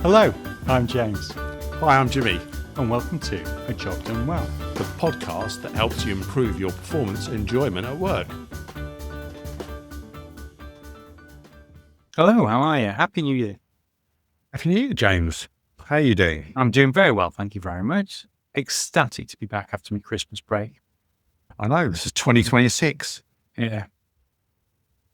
Hello, I'm James, Hi, I'm Jimmy, and welcome to A Job Done Well. the podcast that helps you improve your performance and enjoyment at work. Hello, how are you? Happy New Year. Happy New Year, James. How are you doing? I'm doing very well, thank you very much. Ecstatic to be back after my Christmas break. I know, this is 2026. Yeah.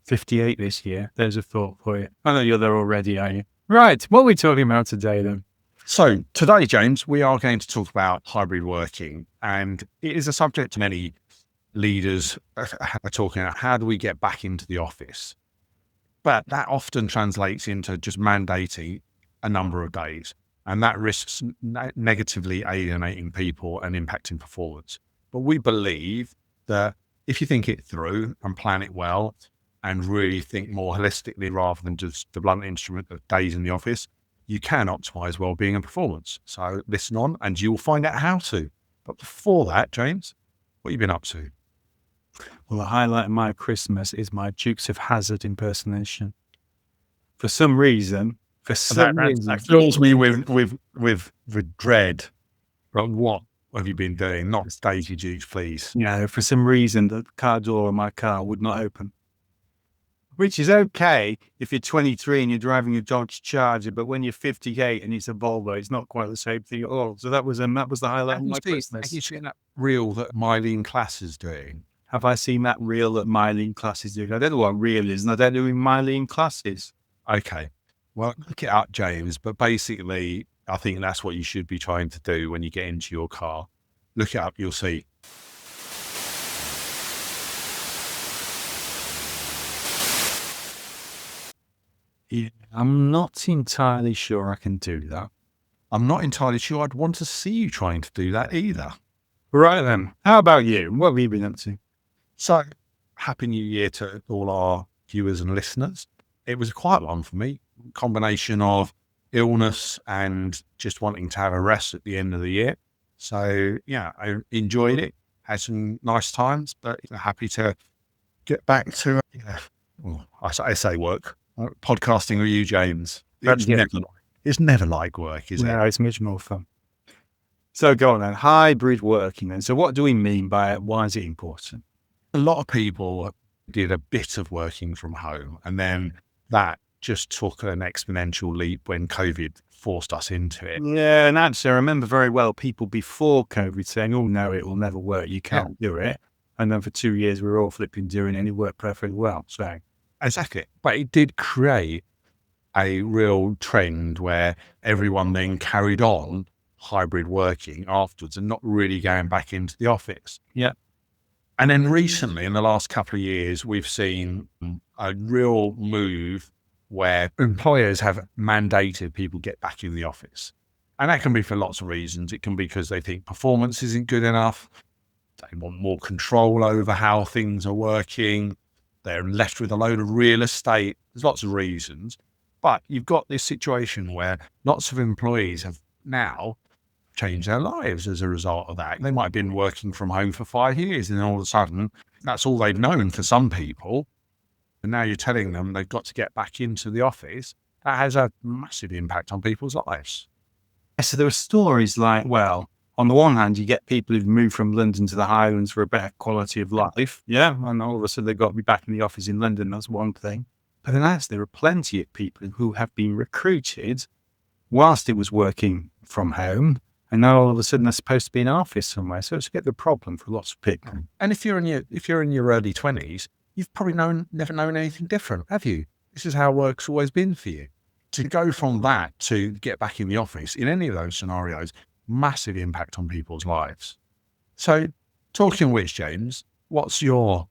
58 this year. There's a thought for you. I know you're there already, are you? Right, what are we talking about today then? So today, James, we are going to talk about hybrid working, and it is a subject many leaders are talking about. How do we get back into the office? But that often translates into just mandating a number of days, and that risks negatively alienating people and impacting performance. But we believe that if you think it through and plan it well and really think more holistically rather than just the blunt instrument of days in the office, you can optimize well-being and performance. So listen on and you'll find out how to. But before that, James, what have you been up to? Well, the highlight of my Christmas is my Dukes of Hazzard impersonation. For some reason, That fills me with dread. But what have you been doing? Not Daisy Dukes, please. for some reason, the car door of my car would not open. Which is okay if you're 23 and you're driving a Dodge Charger, but when you're 58 and it's a Volvo, it's not quite the same thing at all. So that was the highlight of my Christmas. Have you seen that reel that Mylene Class is doing? Have I seen that reel that Mylene Class is doing? I don't know what reel is, and I don't know who Mylene Class is. Okay. Well, look it up, James. But basically, I think that's what you should be trying to do when you get into your car. Look it up, you'll see. Yeah, I'm not entirely sure I can do that. I'm not entirely sure I'd want to see you trying to do that either. Right then, how about you? What have you been up to? So, Happy New Year to all our viewers and listeners. It was a quiet one for me. Combination of illness and just wanting to have a rest at the end of the year. So, yeah, I enjoyed it. Had some nice times, but happy to get back to, I say work. Podcasting with you, James. It's never like work, is it? No, it's much more fun. So go on then, hybrid working then. So what do we mean by it? Why is it important? A lot of people did a bit of working from home, and then that just took an exponential leap when COVID forced us into it. Yeah, and actually I remember very well people before COVID saying, oh no, it will never work, you can't do it. And then for 2 years we were all flipping doing it and it worked perfectly well. So exactly. But it did create a real trend where everyone then carried on hybrid working afterwards and not really going back into the office. Yeah. And then recently, in the last couple of years, we've seen a real move where employers have mandated people get back in the office. And that can be for lots of reasons. It can be because they think performance isn't good enough. They want more control over how things are working. They're left with a load of real estate. There's lots of reasons. But you've got this situation where lots of employees have now changed their lives as a result of that. They might have been working from home for 5 years and all of a sudden that's all they've known for some people. And now you're telling them they've got to get back into the office. That has a massive impact on people's lives. So there are stories like, well, on the one hand, you get people who've moved from London to the Highlands for a better quality of life. Yeah. And all of a sudden they've got to be back in the office in London. That's one thing. But then actually there are plenty of people who have been recruited whilst it was working from home. And now all of a sudden they're supposed to be in an office somewhere. So it's a bit of a problem for lots of people. And if you're in your early 20s, you've probably never known anything different, have you? This is how work's always been for you. To go from that to get back in the office in any of those scenarios, massive impact on people's lives. So talking of which, James, what's your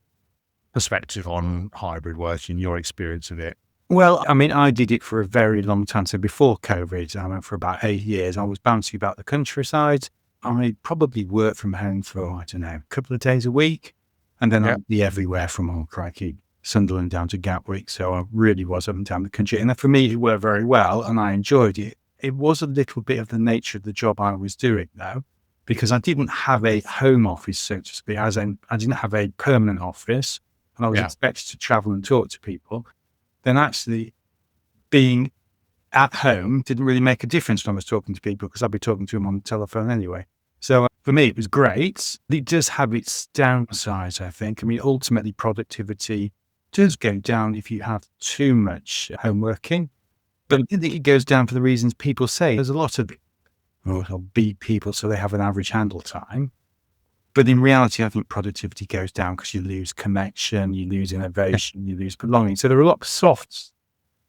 perspective on hybrid working, your experience of it? Well, I mean, I did it for a very long time. So before COVID, I went for about 8 years. I was bouncing about the countryside. I probably worked from home for, I don't know, a couple of days a week. And then I'd be everywhere from, crikey, Sunderland down to Gatwick. So I really was up and down the country. And for me, it worked very well and I enjoyed it. It was a little bit of the nature of the job I was doing, though, because I didn't have a home office, so to speak, as in I didn't have a permanent office and I was expected to travel and talk to people. Then actually being at home didn't really make a difference when I was talking to people because I'd be talking to them on the telephone anyway. So for me, it was great. It does have its downsides, I think. I mean, ultimately, productivity does go down if you have too much home working. But I think it goes down for the reasons people say. There's a lot of beat people so they have an average handle time. But in reality, I think productivity goes down because you lose connection, you lose innovation, you lose belonging. So there are a lot of soft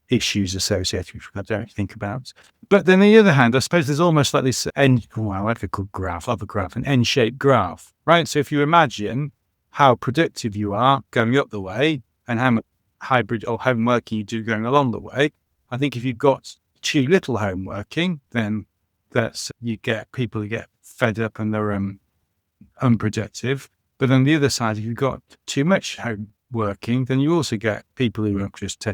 issues associated with that I don't think about. But then on the other hand, I suppose there's almost like this like a good graph, an N-shaped graph, right? So if you imagine how productive you are going up the way and how much hybrid or home working you do going along the way, I think if you've got too little home working, then you get people who get fed up and they're unproductive. But on the other side, if you've got too much home working, then you also get people who are just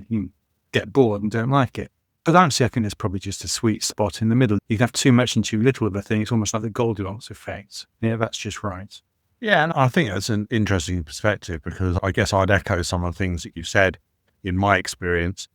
get bored and don't like it. But actually, I think there's probably just a sweet spot in the middle. You can have too much and too little of a thing. It's almost like the Goldilocks effect. Yeah, that's just right. Yeah, and I think that's an interesting perspective because I guess I'd echo some of the things that you've said in my experience.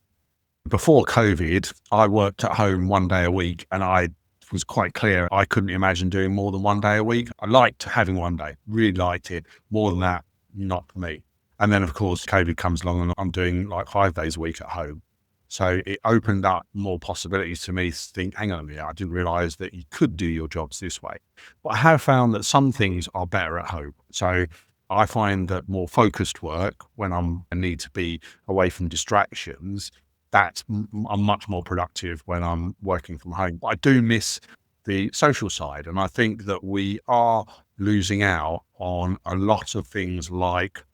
Before COVID, I worked at home 1 day a week and I was quite clear I couldn't imagine doing more than 1 day a week. I liked having 1 day, really liked it. More than that, not for me. And then, of course, COVID comes along and I'm doing like 5 days a week at home. So it opened up more possibilities to me to think, hang on a minute, I didn't realize that you could do your jobs this way. But I have found that some things are better at home. So I find that more focused work, when I need to be away from distractions, I'm much more productive when I'm working from home. But I do miss the social side. And I think that we are losing out on a lot of things like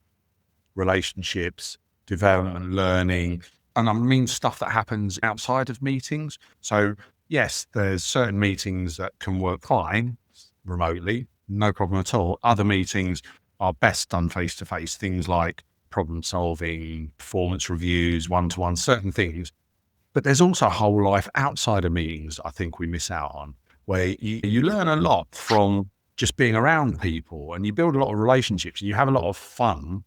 relationships, development, learning, and I mean stuff that happens outside of meetings. So yes, there's certain meetings that can work fine remotely, no problem at all. Other meetings are best done face to face, things like problem solving, performance reviews, one-to-one, certain things. But there's also a whole life outside of meetings I think we miss out on, where you learn a lot from just being around people and you build a lot of relationships and you have a lot of fun.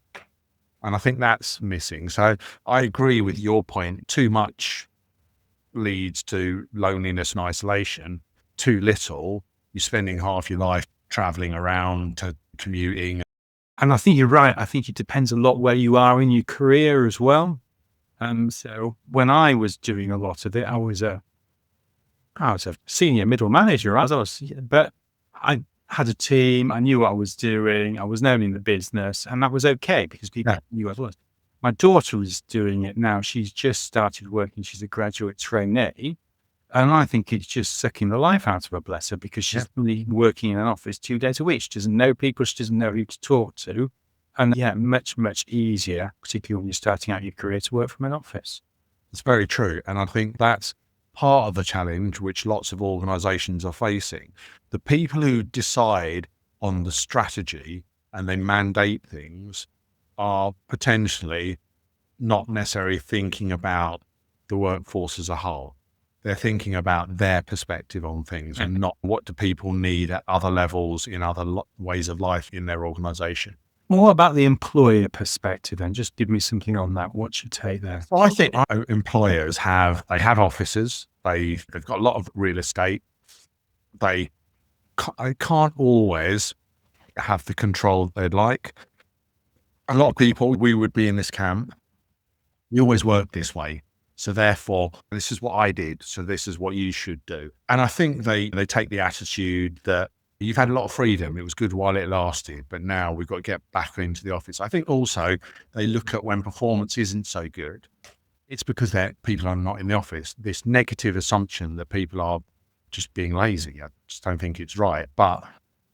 And I think that's missing. So I agree with your point. Too much leads to loneliness and isolation. Too little, you're spending half your life traveling around to commuting. And I think you're right. I think it depends a lot where you are in your career as well. So when I was doing a lot of it, I was a senior middle manager. But I had a team. I knew what I was doing. I was known in the business, and that was okay because people knew what I was. My daughter is doing it now. She's just started working. She's a graduate trainee. And I think it's just sucking the life out of her, bless her, because she's only working in an office 2 days a week. She doesn't know people. She doesn't know who to talk to. And much, much easier, particularly when you're starting out your career, to work from an office. It's very true. And I think that's part of the challenge which lots of organizations are facing. The people who decide on the strategy and they mandate things are potentially not necessarily thinking about the workforce as a whole. They're thinking about their perspective on things and not what do people need at other levels in other ways of life in their organization. What about the employer perspective then? Just give me something on that. What's your take there? Well, I think employers have offices. They've got a lot of real estate. They can't always have the control they'd like. A lot of people, we would be in this camp. You always work this way. So therefore, this is what I did. So this is what you should do. And I think they take the attitude that you've had a lot of freedom. It was good while it lasted, but now we've got to get back into the office. I think also they look at when performance isn't so good. It's because people are not in the office. This negative assumption that people are just being lazy. I just don't think it's right. But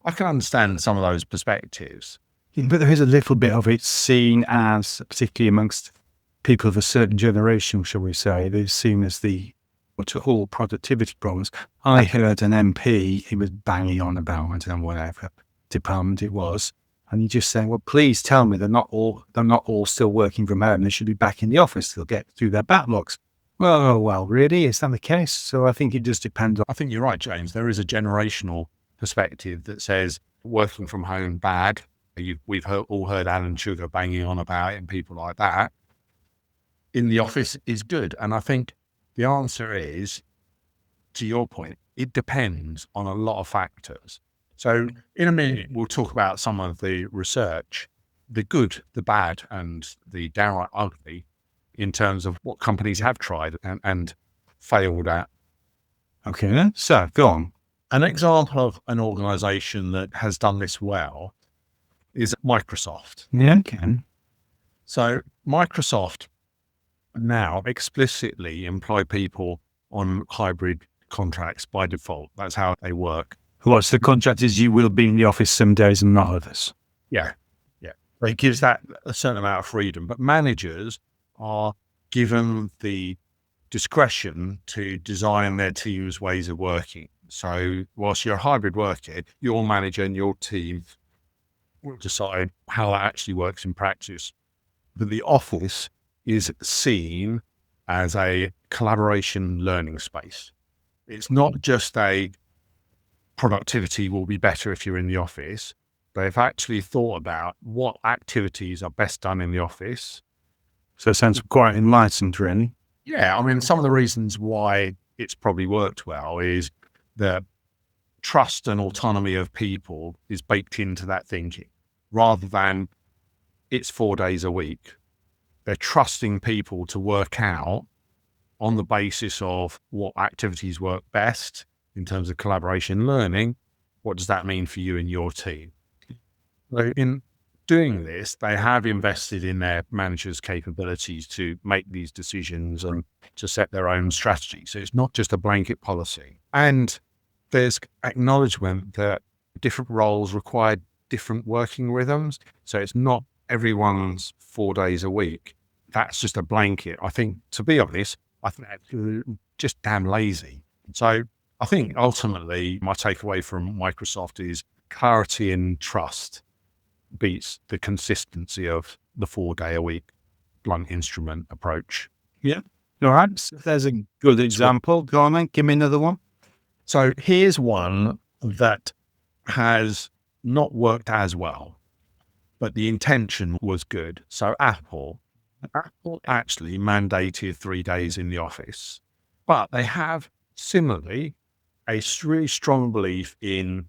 I can understand some of those perspectives. But there is a little bit of it seen as, particularly amongst people of a certain generation, shall we say, they're seen as to all productivity problems. I heard an MP, he was banging on about, I don't know, whatever department it was, and he just saying, well, please tell me they're not all still working from home. They should be back in the office. They'll get through their backlogs. Well, really? Is that the case? So I think it just depends on. I think you're right, James. There is a generational perspective that says working from home bad. We've all heard Alan Sugar banging on about it and people like that. In the office is good. And I think The answer is, to your point, it depends on a lot of factors. So in a minute, we'll talk about some of the research, the good, the bad, and the downright ugly in terms of what companies have tried and failed at. Okay, then. So go on. An example of an organization that has done this well is Microsoft. Yeah, okay. So Microsoft now explicitly employ people on hybrid contracts by default. That's how they work. What's the contract is you will be in the office some days and not others. Yeah. Yeah. It gives that a certain amount of freedom, but managers are given the discretion to design their team's ways of working. So whilst you're a hybrid worker, your manager and your team will decide how that actually works in practice. But the office is seen as a collaboration learning space. It's not just a productivity will be better if you're in the office. They've actually thought about what activities are best done in the office. So it sounds quite enlightened, really. Yeah, I mean, some of the reasons why it's probably worked well is the trust and autonomy of people is baked into that thinking, rather than it's 4 days a week. They're trusting people to work out on the basis of what activities work best in terms of collaboration learning. What does that mean for you and your team? So in doing this, they have invested in their managers' capabilities to make these decisions and to set their own strategy. So it's not just a blanket policy. And there's acknowledgement that different roles require different working rhythms. So it's not everyone's 4 days a week. That's just a blanket. I think, to be honest, I think that's just damn lazy. So I think ultimately my takeaway from Microsoft is clarity and trust beats the consistency of the 4 day a week blunt instrument approach. Yeah. All right. So there's a good example. Go on then. Give me another one. So here's one that has not worked as well, but the intention was good. So Apple actually mandated 3 days in the office, but they have similarly a really strong belief in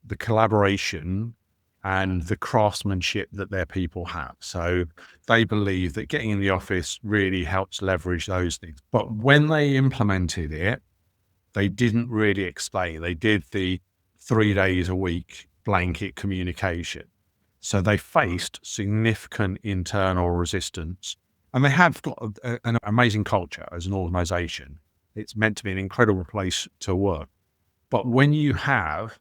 the collaboration and the craftsmanship that their people have. So they believe that getting in the office really helps leverage those things. But when they implemented it, they didn't really explain. They did the 3 days a week blanket communication. So they faced significant internal resistance, and they have got an amazing culture as an organization. It's meant to be an incredible place to work. But when you have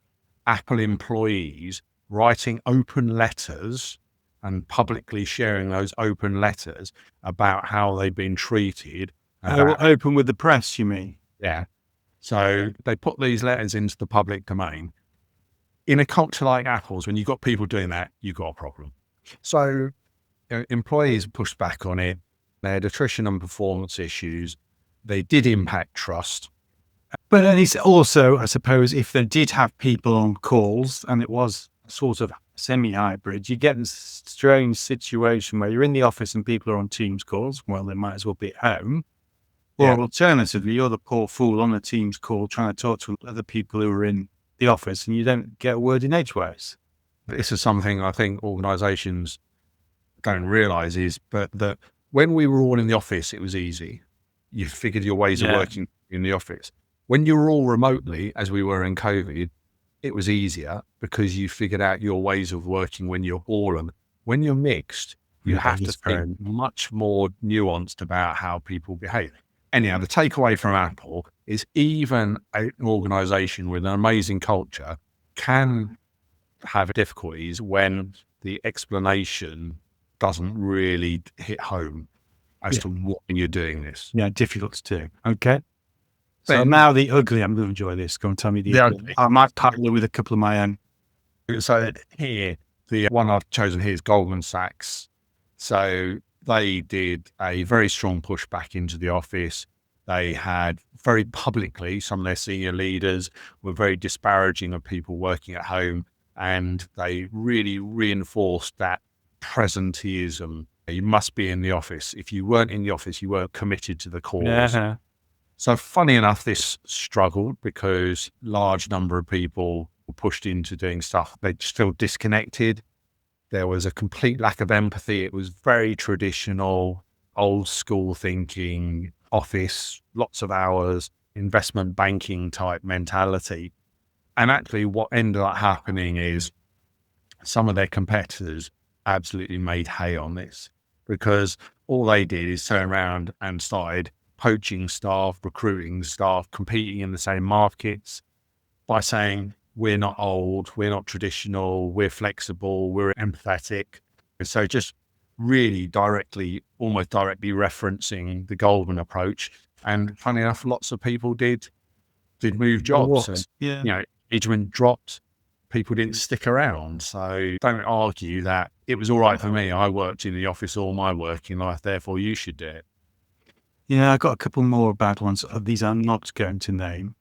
Apple employees writing open letters and publicly sharing those open letters about how they've been treated. Open with the press, you mean? Yeah. So they put these letters into the public domain. In a culture like Apple's, when you've got people doing that, you've got a problem. So employees pushed back on it. They had attrition and performance issues. They did impact trust. But at least also, I suppose, if they did have people on calls and it was sort of semi-hybrid, you get this strange situation where you're in the office and people are on Teams calls. Well, they might as well be at home. Or alternatively, you're the poor fool on a Teams call trying to talk to other people who are in the office and you don't get a word in edgeways. This is something I think organizations don't realize but that when we were all in the office, it was easy. You figured your ways of working in the office. When you were all remotely, as we were in COVID, it was easier because you figured out your ways of working when you're all in. When you're mixed, you have to think much more nuanced about how people behave. Anyhow, the takeaway from Apple is even an organization with an amazing culture can have difficulties when the explanation doesn't really hit home as to why you're doing this. Yeah, difficult to do. Okay. So now the ugly, I'm going to enjoy this. Go and tell me the ugly. I might partner with a couple of my own. So here, the one I've chosen here is Goldman Sachs. So they did a very strong push back into the office. They had very publicly, some of their senior leaders were very disparaging of people working at home. And they really reinforced that presenteeism. You must be in the office. If you weren't in the office, you weren't committed to the cause. So funny enough, this struggled because large number of people were pushed into doing stuff. They just feel disconnected. There was a complete lack of empathy. It was very traditional, old school thinking, office, lots of hours, investment banking type mentality. And actually what ended up happening is some of their competitors absolutely made hay on this, because all they did is turn around and started poaching staff, recruiting staff, competing in the same markets by saying, we're not old, we're not traditional, we're flexible, we're empathetic. And so just really directly, almost directly referencing the Goldman approach. And funny enough, lots of people did move jobs. And, Yeah. engagement dropped. People didn't stick around. So don't argue that it was all right for me. I worked in the office all my working life, therefore you should do it. Yeah, I got a couple more bad ones. These I'm not going to name.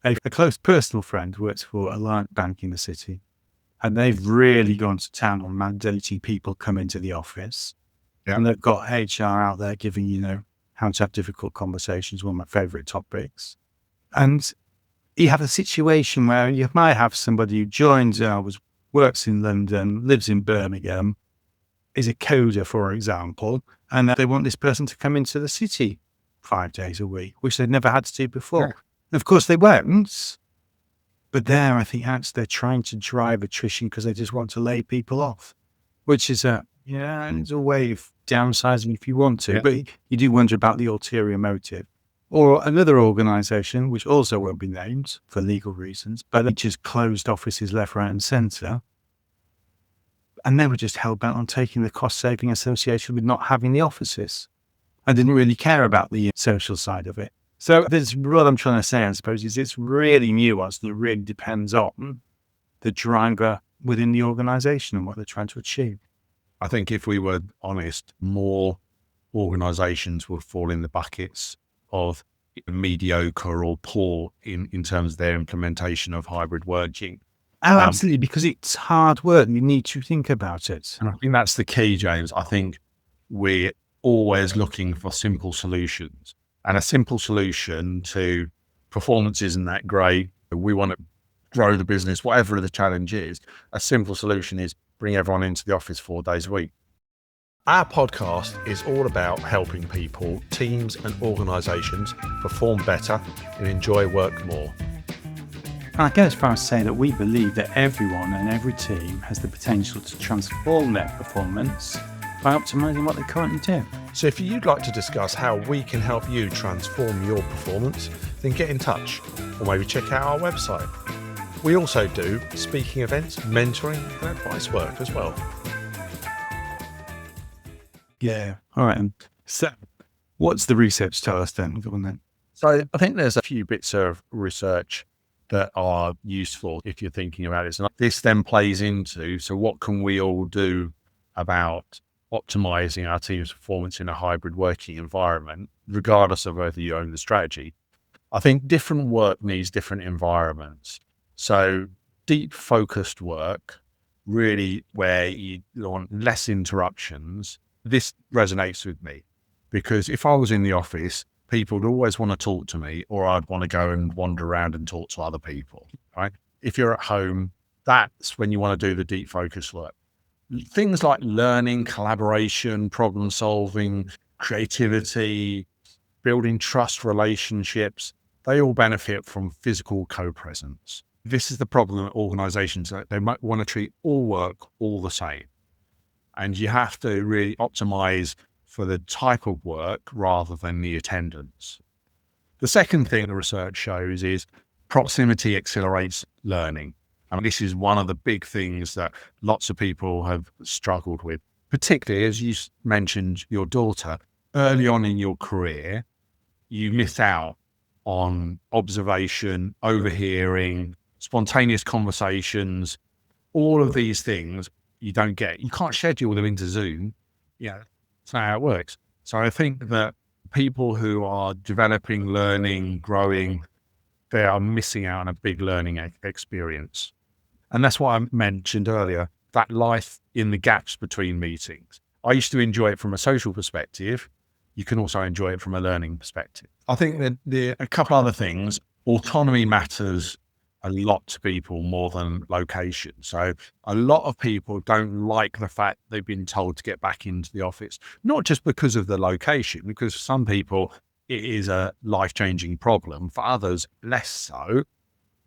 A close personal friend works for a large bank in the city, and they've really gone to town on mandating people come into the office. Yeah. And they've got HR out there giving, how to have difficult conversations, one of my favorite topics. And you have a situation where you might have somebody who joins, works in London, lives in Birmingham, is a coder, for example, and they want this person to come into the city 5 days a week, which they'd never had to do before. Yeah. And of course they won't, but there I think they're trying to drive attrition because they just want to lay people off, which is it's a way of downsizing if you want to, but you do wonder about the ulterior motive. Or another organisation, which also won't be named for legal reasons, but they just closed offices left, right and centre. And they were just hell-bent on taking the cost-saving associated with not having the offices and didn't really care about the social side of it. So there's what I'm trying to say, I suppose, is it's really nuanced and it really depends on the driver within the organisation and what they're trying to achieve. I think if we were honest, more organisations would fall in the buckets of mediocre or poor in terms of their implementation of hybrid working. Oh, absolutely, because it's hard work. You need to think about it. And I think that's the key, James. I think we're always looking for simple solutions, and a simple solution to performance isn't that great. We want to grow the business, whatever the challenge is. A simple solution is bring everyone into the office 4 days a week. Our podcast is all about helping people, teams and organisations perform better and enjoy work more. And I go as far as saying that we believe that everyone and every team has the potential to transform their performance by optimising what they currently do. So if you'd like to discuss how we can help you transform your performance, then get in touch or maybe check out our website. We also do speaking events, mentoring and advice work as well. Yeah. All right. So what's the research tell us then? Go on then. So I think there's a few bits of research that are useful if you're thinking about it. And this then plays into, so what can we all do about optimizing our team's performance in a hybrid working environment, regardless of whether you own the strategy? I think different work needs different environments. So deep focused work, really where you want less interruptions. This resonates with me because if I was in the office, people would always want to talk to me, or I'd want to go and wander around and talk to other people, right? If you're at home, that's when you want to do the deep focus work. Things like learning, collaboration, problem solving, creativity, building trust relationships, they all benefit from physical co-presence. This is the problem with organizations, that they might want to treat all work all the same. And you have to really optimize for the type of work rather than the attendance. The second thing the research shows is proximity accelerates learning. And this is one of the big things that lots of people have struggled with, particularly as you mentioned your daughter. Early on in your career, you miss out on observation, overhearing, spontaneous conversations, all of these things you don't get. You can't schedule them into Zoom. That's not how it works. So I think that people who are developing, learning, growing, they are missing out on a big learning experience. And that's what I mentioned earlier, that life in the gaps between meetings. I used to enjoy it from a social perspective, you can also enjoy it from a learning perspective. I think that a couple other things, autonomy matters a lot to people more than location. So a lot of people don't like the fact they've been told to get back into the office, not just because of the location, because for some people it is a life-changing problem. For others, less so,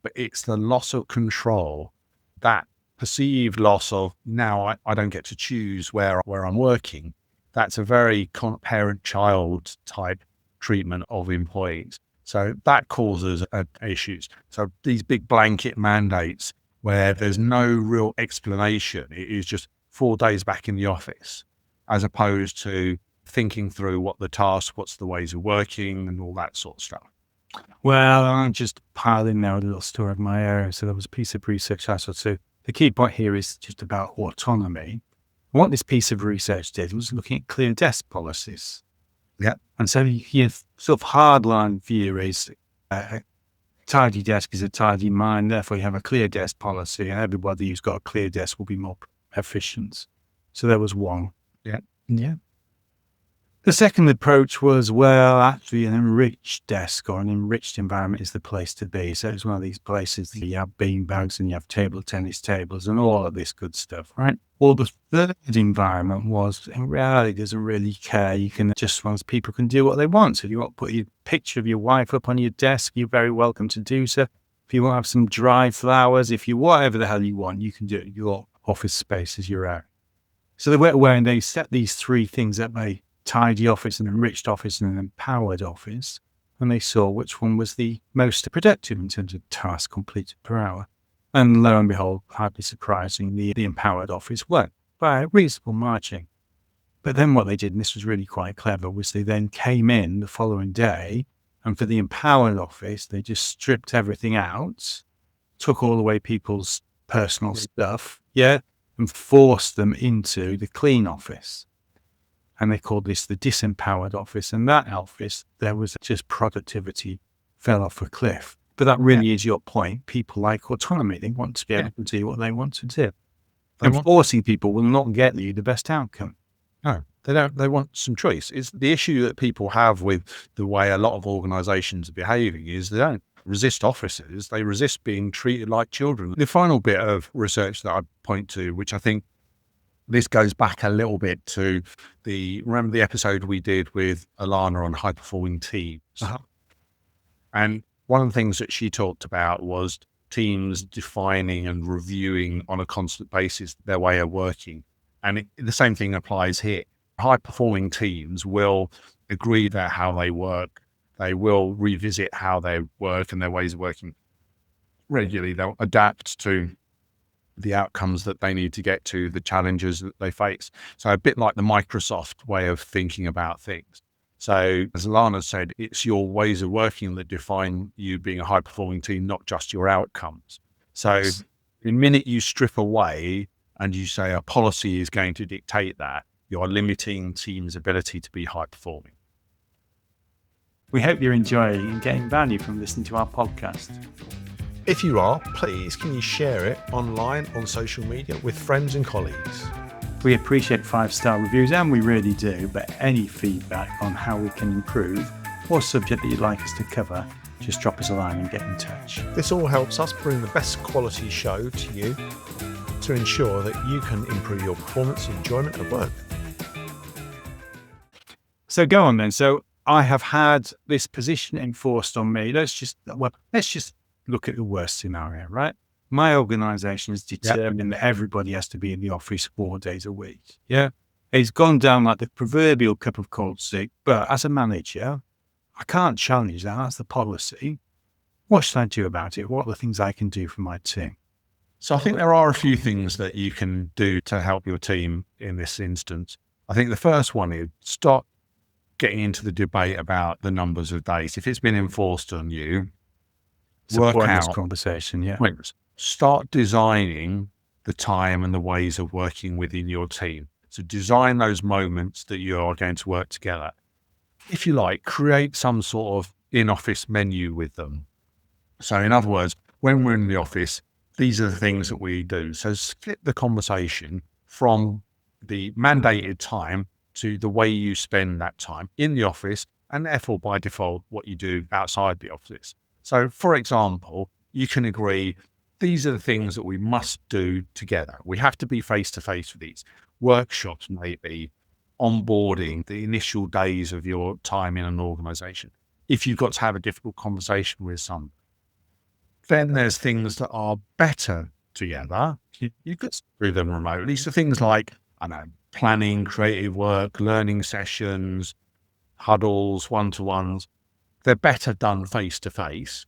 but it's the loss of control, that perceived loss of now I don't get to choose where I'm working. That's a very parent-child type treatment of employees. So that causes issues. So these big blanket mandates where there's no real explanation, it is just 4 days back in the office, as opposed to thinking through what the tasks, what's the ways of working and all that sort of stuff. Well, I'm just piling now a little story of my area. So there was a piece of research I saw too. The key point here is just about autonomy. What this piece of research did was looking at clear desk policies. Yeah. And so your sort of hardline view is a tidy desk is a tidy mind, therefore you have a clear desk policy, and everybody who's got a clear desk will be more efficient. So there was one. Yeah. Yeah. The second approach was, well, actually an enriched desk or an enriched environment is the place to be. So it's one of these places that you have bean bags and you have table tennis tables and all of this good stuff, right? Well, the third environment was, in reality, doesn't really care. You can just, once people can do what they want. So if you want to put your picture of your wife up on your desk, you're very welcome to do so. If you want to have some dry flowers, if you, whatever the hell you want, you can do it. Your office space is your own. So they went away and they set these three things up. They tidy office, an enriched office, and an empowered office, and they saw which one was the most productive in terms of tasks completed per hour. And lo and behold, hardly surprisingly, the empowered office won by a reasonable margin. But then what they did, and this was really quite clever, was they then came in the following day, and for the empowered office, they just stripped everything out, took all away people's personal stuff, and forced them into the clean office. And they called this the disempowered office. And that office, there was just productivity fell off a cliff. But that really is your point. People like autonomy. They want to be able to do what they want to do. And forcing people will not get you the best outcome. No, they don't. They want some choice. It's the issue that people have with the way a lot of organizations are behaving is they don't resist officers. They resist being treated like children. The final bit of research that I point to, which I think this goes back a little bit to remember the episode we did with Alana on high performing teams. And one of the things that she talked about was teams defining and reviewing on a constant basis their way of working. And the same thing applies here. High performing teams will agree about how they work. They will revisit how they work and their ways of working regularly. They'll adapt to the outcomes that they need to get to, the challenges that they face. So a bit like the Microsoft way of thinking about things. So as Lana said, it's your ways of working that define you being a high performing team, not just your outcomes. So the minute you strip away and you say a policy is going to dictate that, you're limiting teams' ability to be high performing. We hope you're enjoying and getting value from listening to our podcast. If you are, please can you share it online on social media with friends and colleagues? We appreciate 5-star reviews, and we really do, but any feedback on how we can improve or subject that you'd like us to cover, just drop us a line and get in touch. This all helps us bring the best quality show to you to ensure that you can improve your performance and enjoyment at work. So go on then. So I have had this position enforced on me. Let's just look at the worst scenario, right? My organization is determined that everybody has to be in the office 4 days a week. Yeah. It's gone down like the proverbial cup of cold soup, but as a manager, I can't challenge that. That's the policy. What should I do about it? What are the things I can do for my team? So I think there are a few things that you can do to help your team in this instance. I think the first one is stop getting into the debate about the numbers of days. If it's been enforced on you, work out conversation. Start designing the time and the ways of working within your team. So design those moments that you are going to work together. If you like, create some sort of in-office menu with them. So in other words, when we're in the office, these are the things that we do. So split the conversation from the mandated time to the way you spend that time in the office, and therefore by default what you do outside the office. So for example, you can agree these are the things that we must do together. We have to be face to face with these. Workshops, maybe onboarding, the initial days of your time in an organization. If you've got to have a difficult conversation with someone, then there's things that are better together. You could do them remotely. So things like, I don't know, planning, creative work, learning sessions, huddles, one-to-ones, they're better done face to face.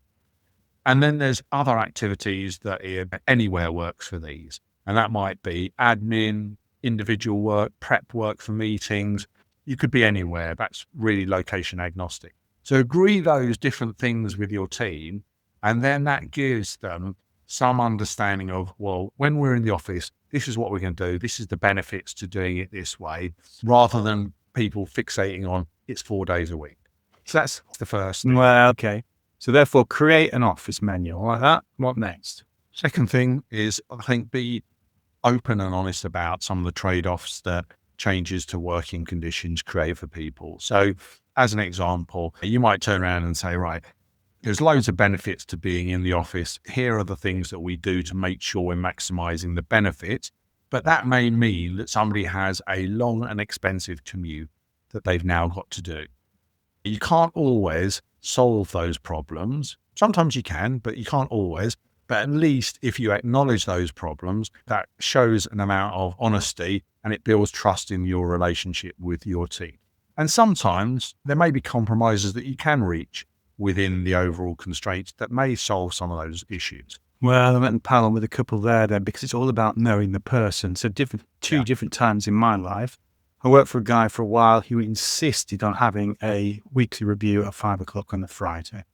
And then there's other activities that anywhere works for these. And that might be admin, individual work, prep work for meetings. You could be anywhere. That's really location agnostic. So agree those different things with your team, and then that gives them some understanding of, well, when we're in the office, this is what we're going to do. This is the benefits to doing it this way, rather than people fixating on it's 4 days a week. So that's the first thing. Well, okay. So therefore, create an office manual like that. What next? Second thing is, I think, be open and honest about some of the trade-offs that changes to working conditions create for people. So as an example, you might turn around and say, right, there's loads of benefits to being in the office. Here are the things that we do to make sure we're maximizing the benefits. But that may mean that somebody has a long and expensive commute that they've now got to do. You can't always solve those problems. Sometimes you can, but you can't always. But at least if you acknowledge those problems, that shows an amount of honesty and it builds trust in your relationship with your team. And sometimes there may be compromises that you can reach within the overall constraints that may solve some of those issues. Well, I went in parallel with a couple there then, because it's all about knowing the person. So two different times in my life, I worked for a guy for a while who insisted on having a weekly review at 5 o'clock on a Friday.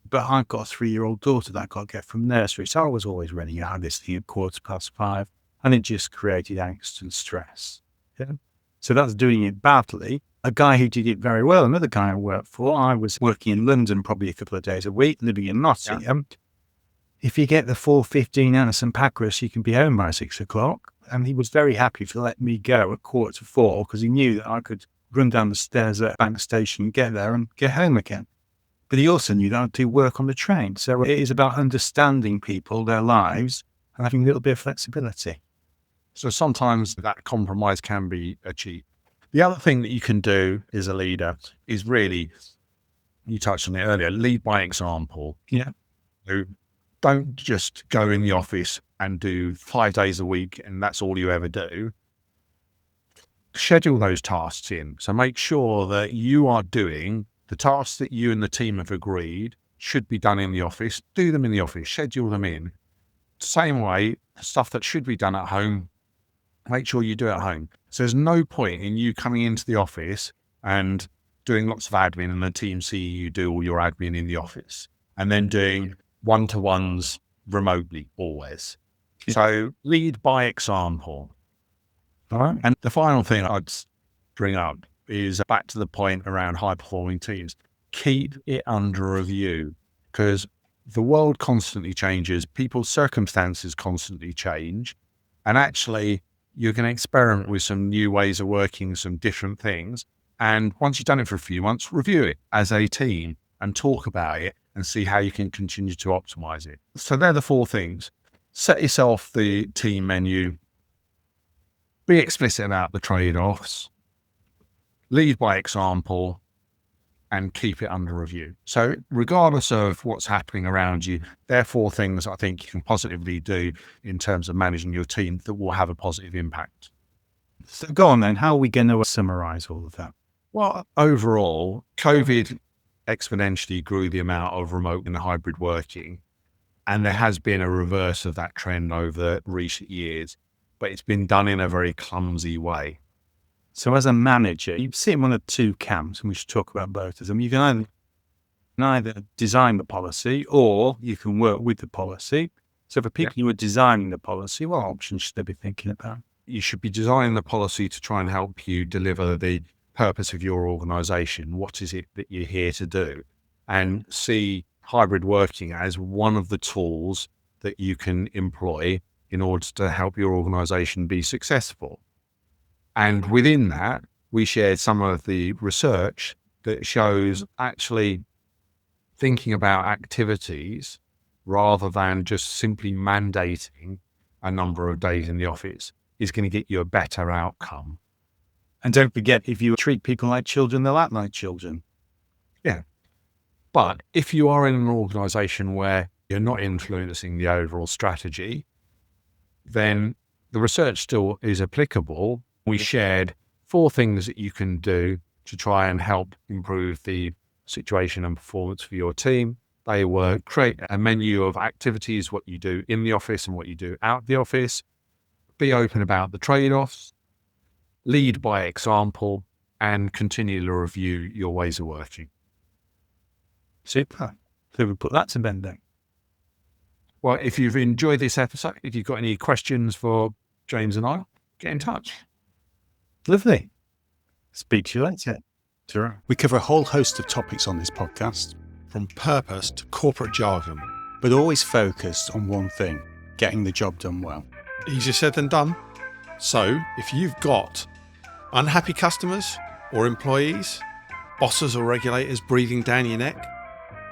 But I've got a 3-year-old daughter that I got to get from nursery. So I was always running out this thing at 5:15, and it just created angst and stress. Yeah. So that's doing it badly. A guy who did it very well, another guy I worked for, I was working in London probably a couple of days a week, living in Nottingham. Yeah. If you get the 4:15 out of St Pancras, you can be home by 6 o'clock. And he was very happy to let me go at 4:45 because he knew that I could run down the stairs at Bank Station, get there and get home again. But he also knew that I'd do work on the train. So it is about understanding people, their lives, and having a little bit of flexibility. So sometimes that compromise can be achieved. The other thing that you can do as a leader is really, you touched on it earlier, lead by example. Yeah. So don't just go in the office and do 5 days a week and that's all you ever do. Schedule those tasks in. So make sure that you are doing the tasks that you and the team have agreed should be done in the office. Do them in the office, schedule them in. Same way, stuff that should be done at home, make sure you do it at home. So there's no point in you coming into the office and doing lots of admin and the team seeing you do all your admin in the office and then doing one-to-ones remotely always. So lead by example. All right. And the final thing I'd bring up is back to the point around high-performing teams. Keep it under review because the world constantly changes. People's circumstances constantly change. And actually, you can experiment with some new ways of working, some different things. And once you've done it for a few months, review it as a team and talk about it and see how you can continue to optimize it. So they're the 4 things. Set yourself the team menu. Be explicit about the trade-offs. Lead by example and keep it under review. So regardless of what's happening around you, there are 4 things I think you can positively do in terms of managing your team that will have a positive impact. So go on then, how are we going to summarize all of that? Well, overall, COVID exponentially grew the amount of remote and hybrid working, and there has been a reverse of that trend over recent years, but it's been done in a very clumsy way. So as a manager, you sit in one of 2 camps, and we should talk about both of them. You can either design the policy or you can work with the policy. So for people who are designing the policy, what options should they be thinking about? You should be designing the policy to try and help you deliver the purpose of your organization. What is it that you're here to do? And see hybrid working as one of the tools that you can employ in order to help your organization be successful. And within that, we shared some of the research that shows actually thinking about activities rather than just simply mandating a number of days in the office is going to get you a better outcome. And don't forget, if you treat people like children, they'll act like children. Yeah. But if you are in an organization where you're not influencing the overall strategy, then the research still is applicable. We shared 4 things that you can do to try and help improve the situation and performance for your team. They were create a menu of activities, what you do in the office and what you do out the office, be open about the trade-offs, lead by example, and continually review your ways of working. Super. So we put that to bed then. Well, if you've enjoyed this episode, if you've got any questions for James and I, get in touch. Lovely. Speak to you later. We cover a whole host of topics on this podcast, From purpose to corporate jargon. but always focused on one thing, getting the job done well. Easier said than done. So if you've got unhappy customers or employees, bosses or regulators breathing down your neck,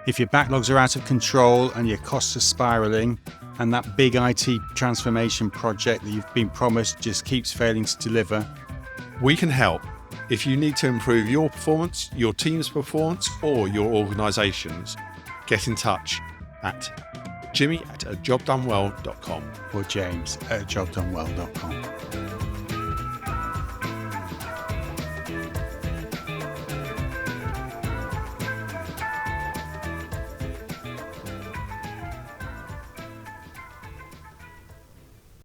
If your backlogs are out of control and your costs are spiraling, and that big IT transformation project that you've been promised just keeps failing to deliver, we can help. If you need to improve your performance, your team's performance, or your organisation's, get in touch at jimmy@ajobdonewell.com. or james@jobdonewell.com.